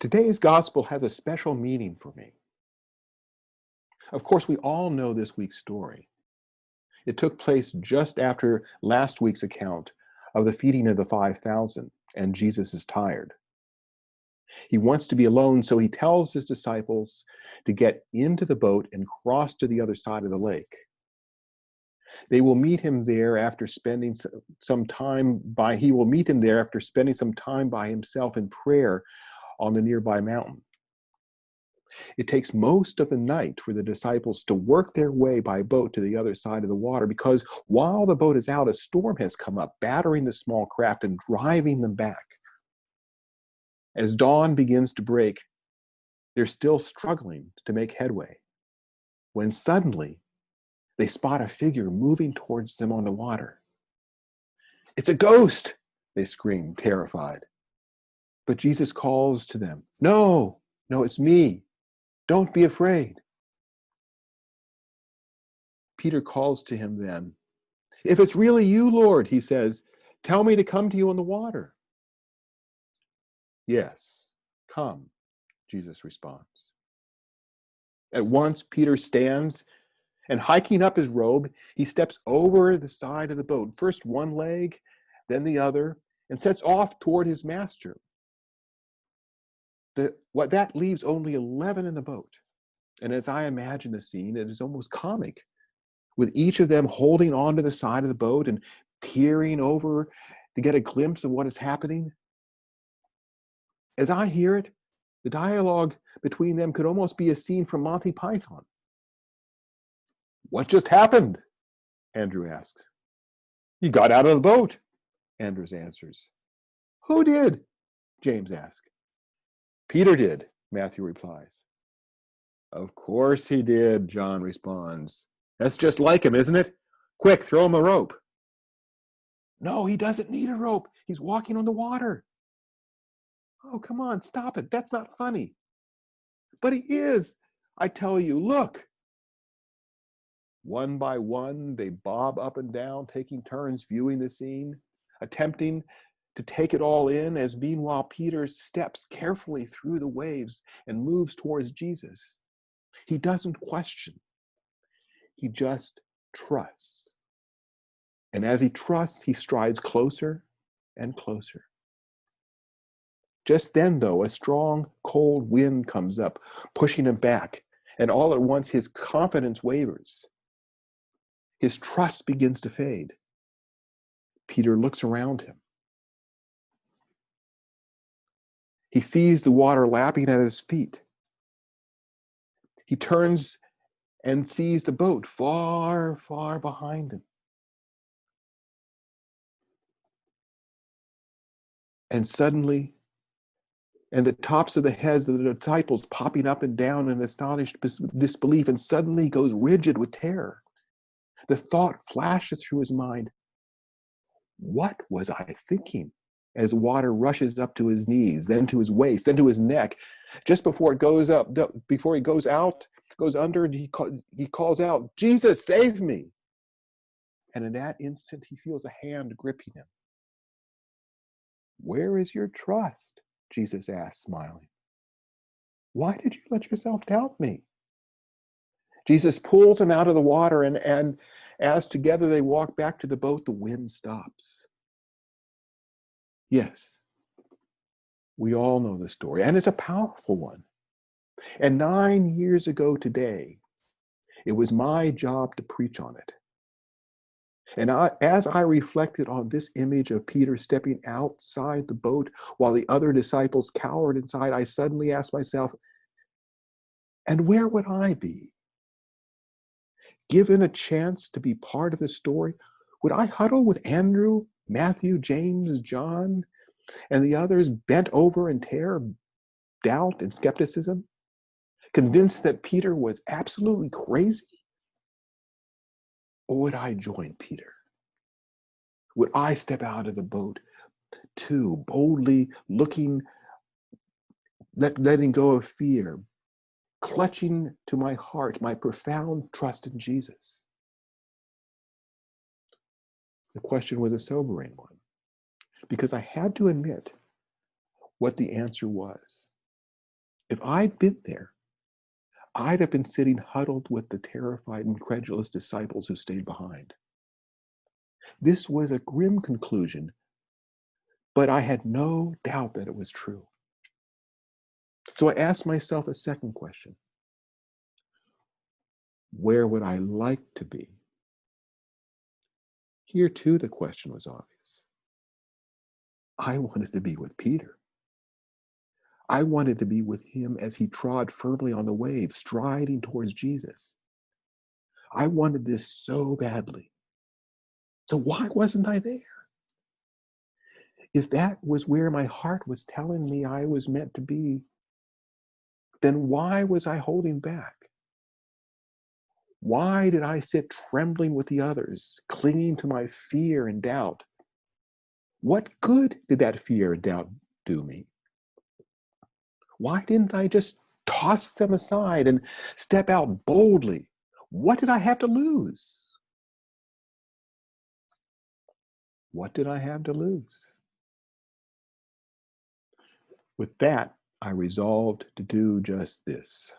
Today's gospel has a special meaning for me. Of course, we all know this week's story. It took place just after last week's account of the feeding of the 5,000, and Jesus is tired. He wants to be alone, so he tells his disciples to get into the boat and cross to the other side of the lake. They will meet him there after spending some time by he will meet him there after spending some time by himself in prayer on the nearby mountain. It takes most of the night for the disciples to work their way by boat to the other side of the water because while the boat is out, a storm has come up, battering the small craft and driving them back. As dawn begins to break, they're still struggling to make headway, when suddenly they spot a figure moving towards them on the water. "It's a ghost!" they scream, terrified. But Jesus calls to them, No, it's me. Don't be afraid." Peter calls to him then. "If it's really you, Lord," he says, "tell me to come to you on the water." "Yes, come," Jesus responds. At once, Peter stands, and hiking up his robe, he steps over the side of the boat, first one leg, then the other, and sets off toward his master. That leaves only 11 in the boat. And as I imagine the scene, it is almost comic, with each of them holding onto the side of the boat and peering over to get a glimpse of what is happening. As I hear it, the dialogue between them could almost be a scene from Monty Python. "What just happened?" Andrew asks. "You got out of the boat," Andrews answers. "Who did?" James asks. "Peter did," Matthew replies. "Of course he did," John responds. "That's just like him, isn't it? Quick, throw him a rope." "No, he doesn't need a rope. He's walking on the water." "Oh, come on, stop it. That's not funny." "But he is. I tell you, look." One by one, they bob up and down, taking turns viewing the scene, attempting to take it all in, as meanwhile Peter steps carefully through the waves and moves towards Jesus. He doesn't question. He just trusts. And as he trusts, he strides closer and closer. Just then, though, a strong, cold wind comes up, pushing him back, and all at once his confidence wavers. His trust begins to fade. Peter looks around him. He sees the water lapping at his feet. He turns and sees the boat far, far behind him. And suddenly, and the tops of the heads of the disciples popping up and down in astonished disbelief, and suddenly goes rigid with terror. The thought flashes through his mind, what was I thinking? As water rushes up to his knees, then to his waist, then to his neck. Just before it goes up, before he goes under, he calls out, "Jesus, save me!" And in that instant, he feels a hand gripping him. "Where is your trust?" Jesus asked, smiling. "Why did you let yourself doubt me?" Jesus pulls him out of the water, and as together they walk back to the boat, the wind stops. Yes, we all know the story, and it's a powerful one. And 9 years ago today, it was my job to preach on it. And as I reflected on this image of Peter stepping outside the boat while the other disciples cowered inside, I suddenly asked myself, and where would I be? Given a chance to be part of the story, would I huddle with Andrew, Matthew, James, John, and the others bent over in terror, doubt, and skepticism, convinced that Peter was absolutely crazy? Or would I join Peter? Would I step out of the boat too, boldly letting go of fear, clutching to my heart my profound trust in Jesus? The question was a sobering one, because I had to admit what the answer was. If I'd been there, I'd have been sitting huddled with the terrified, incredulous disciples who stayed behind. This was a grim conclusion, but I had no doubt that it was true. So I asked myself a second question. Where would I like to be? Here, too, the question was obvious. I wanted to be with Peter. I wanted to be with him as he trod firmly on the waves, striding towards Jesus. I wanted this so badly. So why wasn't I there? If that was where my heart was telling me I was meant to be, then why was I holding back? Why did I sit trembling with the others, clinging to my fear and doubt? What good did that fear and doubt do me? Why didn't I just toss them aside and step out boldly? What did I have to lose? What did I have to lose? With that, I resolved to do just this.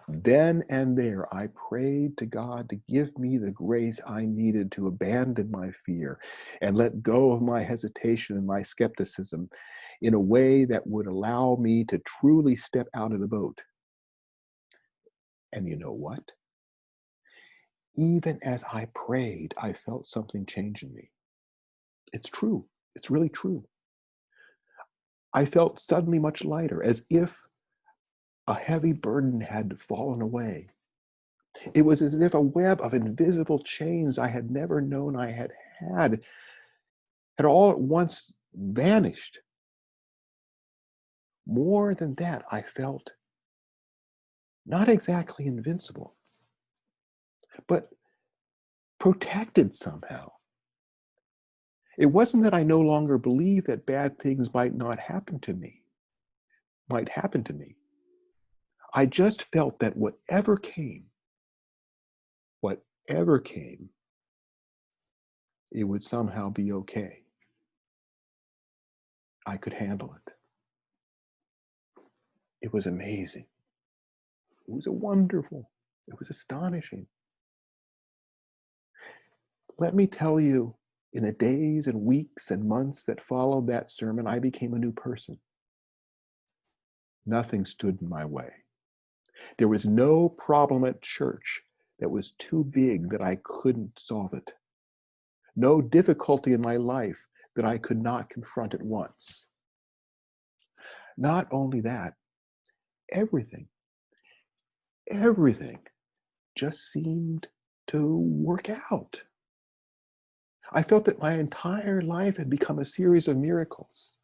Then and there, I prayed to God to give me the grace I needed to abandon my fear and let go of my hesitation and my skepticism in a way that would allow me to truly step out of the boat. And you know what? Even as I prayed, I felt something change in me. It's true. It's really true. I felt suddenly much lighter, as if a heavy burden had fallen away. It was as if a web of invisible chains I had never known I had all at once vanished. More than that, I felt not exactly invincible, but protected somehow. It wasn't that I no longer believed that bad things might happen to me. I just felt that whatever came, it would somehow be okay. I could handle it. It was amazing. It was wonderful. It was astonishing. Let me tell you, in the days and weeks and months that followed that sermon, I became a new person. Nothing stood in my way. There was no problem at church that was too big that I couldn't solve it. No difficulty in my life that I could not confront at once. Not only that, everything just seemed to work out. I felt that my entire life had become a series of miracles.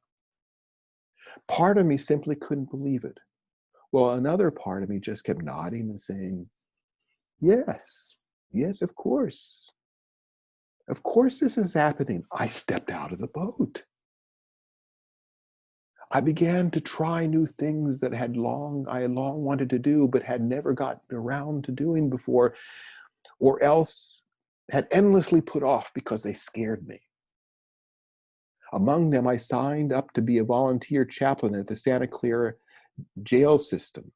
Part of me simply couldn't believe it, while another part of me just kept nodding and saying, yes, of course. Of course this is happening. I stepped out of the boat. I began to try new things that I had long wanted to do, but had never gotten around to doing before, or else had endlessly put off because they scared me. Among them, I signed up to be a volunteer chaplain at the Santa Clara jail system,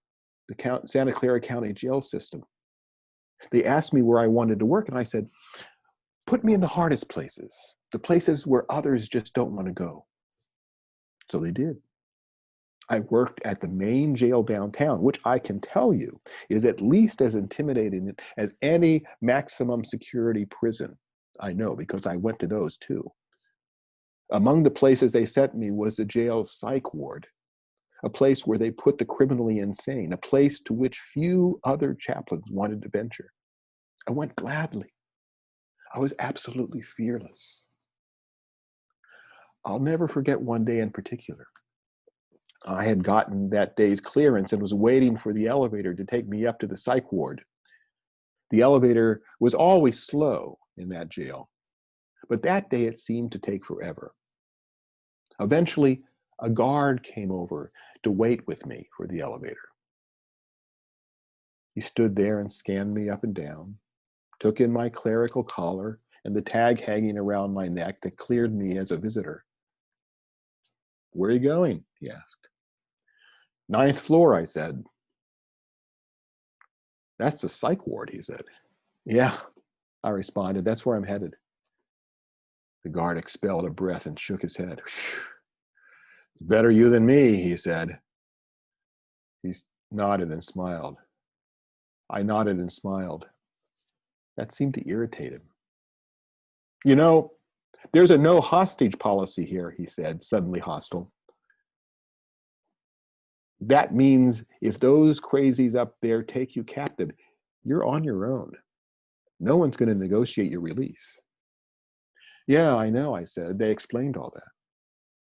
the Santa Clara County jail system. They asked me where I wanted to work, and I said, put me in the hardest places, the places where others just don't want to go. So they did. I worked at the main jail downtown, which I can tell you is at least as intimidating as any maximum security prison. I know because I went to those too. Among the places they sent me was the jail psych ward, a place where they put the criminally insane, a place to which few other chaplains wanted to venture. I went gladly. I was absolutely fearless. I'll never forget one day in particular. I had gotten that day's clearance and was waiting for the elevator to take me up to the psych ward. The elevator was always slow in that jail, but that day it seemed to take forever. Eventually, a guard came over to wait with me for the elevator. He stood there and scanned me up and down, took in my clerical collar and the tag hanging around my neck that cleared me as a visitor. Where are you going? He asked. "Ninth floor," I said. "That's the psych ward," he said. "Yeah," I responded. "That's where I'm headed." The guard expelled a breath and shook his head. "It's better you than me," he said. He nodded and smiled. I nodded and smiled. That seemed to irritate him. "You know, there's a no hostage policy here," he said, suddenly hostile. "That means if those crazies up there take you captive, you're on your own. No one's going to negotiate your release." "Yeah, I know," I said. "They explained all that."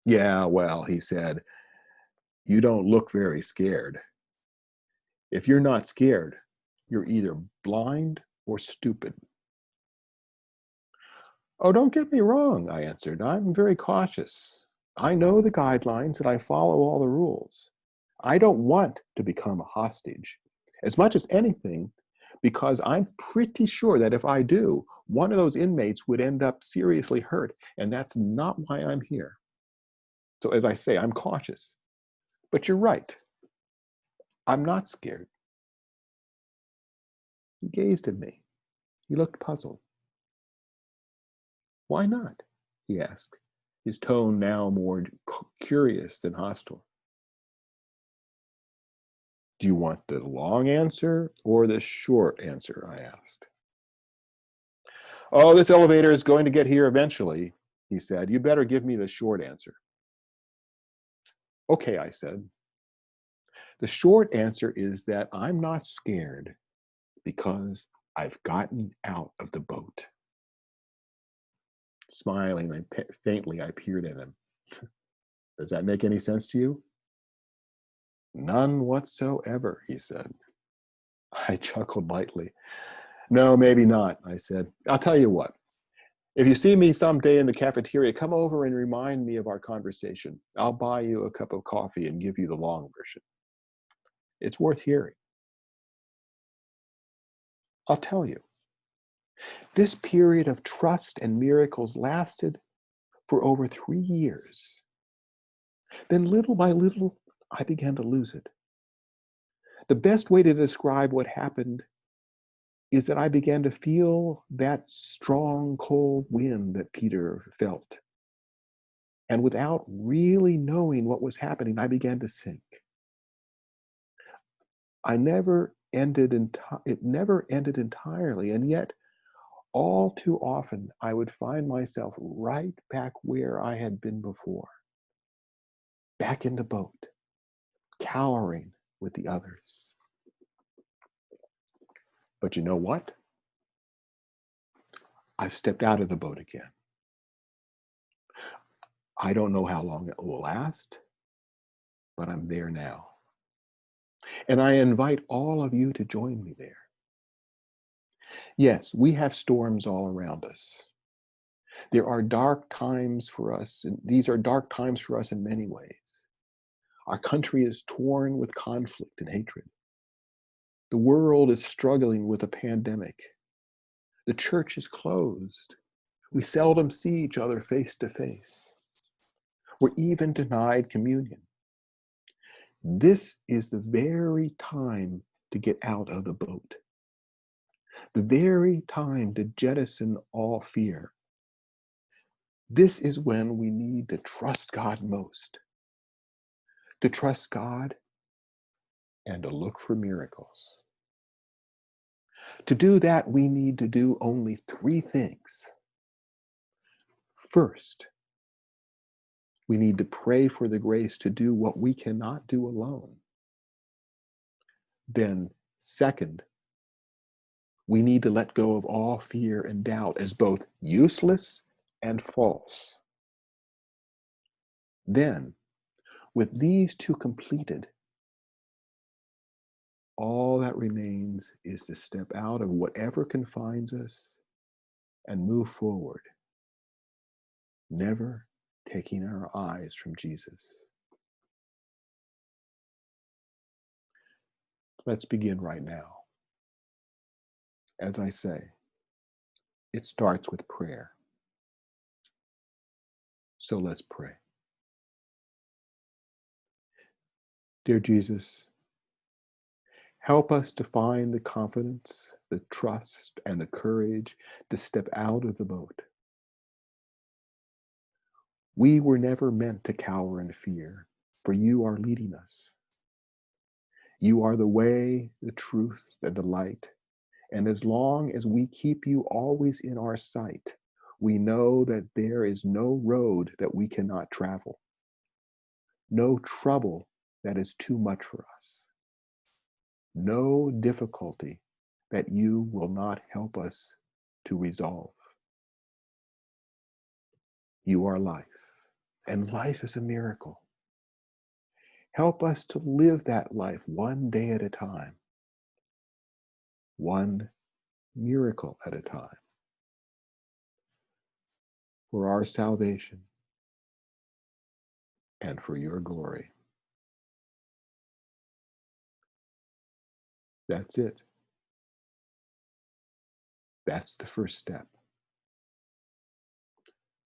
"Yeah, well," he said, "you don't look very scared. If you're not scared, you're either blind or stupid." "Oh, don't get me wrong," I answered. "I'm very cautious. I know the guidelines and I follow all the rules. I don't want to become a hostage, as much as anything, because I'm pretty sure that if I do, one of those inmates would end up seriously hurt, and that's not why I'm here. So as I say, I'm cautious. But you're right. I'm not scared." He gazed at me. He looked puzzled. "Why not?" he asked, his tone now more curious than hostile. "Do you want the long answer or the short answer?" I asked. "Oh, this elevator is going to get here eventually," he said. "You better give me the short answer." "Okay," I said. "The short answer is that I'm not scared because I've gotten out of the boat." Smiling and faintly, I peered at him. "Does that make any sense to you?" "None whatsoever," he said. I chuckled lightly. "No, maybe not," I said. "I'll tell you what. If you see me someday in the cafeteria, come over and remind me of our conversation. I'll buy you a cup of coffee and give you the long version. It's worth hearing. I'll tell you. This period of trust and miracles lasted for over 3 years. Then, little by little, I began to lose it. The best way to describe what happened is that I began to feel that strong, cold wind that Peter felt. And without really knowing what was happening, I began to sink. It never ended entirely, and yet all too often I would find myself right back where I had been before, back in the boat, cowering with the others. But you know what? I've stepped out of the boat again. I don't know how long it will last, but I'm there now. And I invite all of you to join me there. Yes, we have storms all around us. There are dark times for us, and these are dark times for us in many ways. Our country is torn with conflict and hatred. The world is struggling with a pandemic. The church is closed. We seldom see each other face to face. We're even denied communion. This is the very time to get out of the boat. The very time to jettison all fear. This is when we need to trust God most. To trust God and to look for miracles. To do that, we need to do only 3 things. First, we need to pray for the grace to do what we cannot do alone. Then, second, we need to let go of all fear and doubt as both useless and false. Then, with these 2 completed, all that remains is to step out of whatever confines us and move forward, never taking our eyes from Jesus. Let's begin right now. As I say, it starts with prayer. So let's pray. Dear Jesus, help us to find the confidence, the trust, and the courage to step out of the boat. We were never meant to cower in fear, for you are leading us. You are the way, the truth, and the light. And as long as we keep you always in our sight, we know that there is no road that we cannot travel, no trouble that is too much for us, no difficulty that you will not help us to resolve. You are life, and life is a miracle. Help us to live that life one day at a time, one miracle at a time, for our salvation and for your glory. That's it. That's the first step.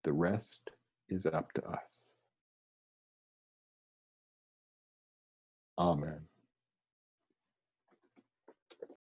The rest is up to us. Amen.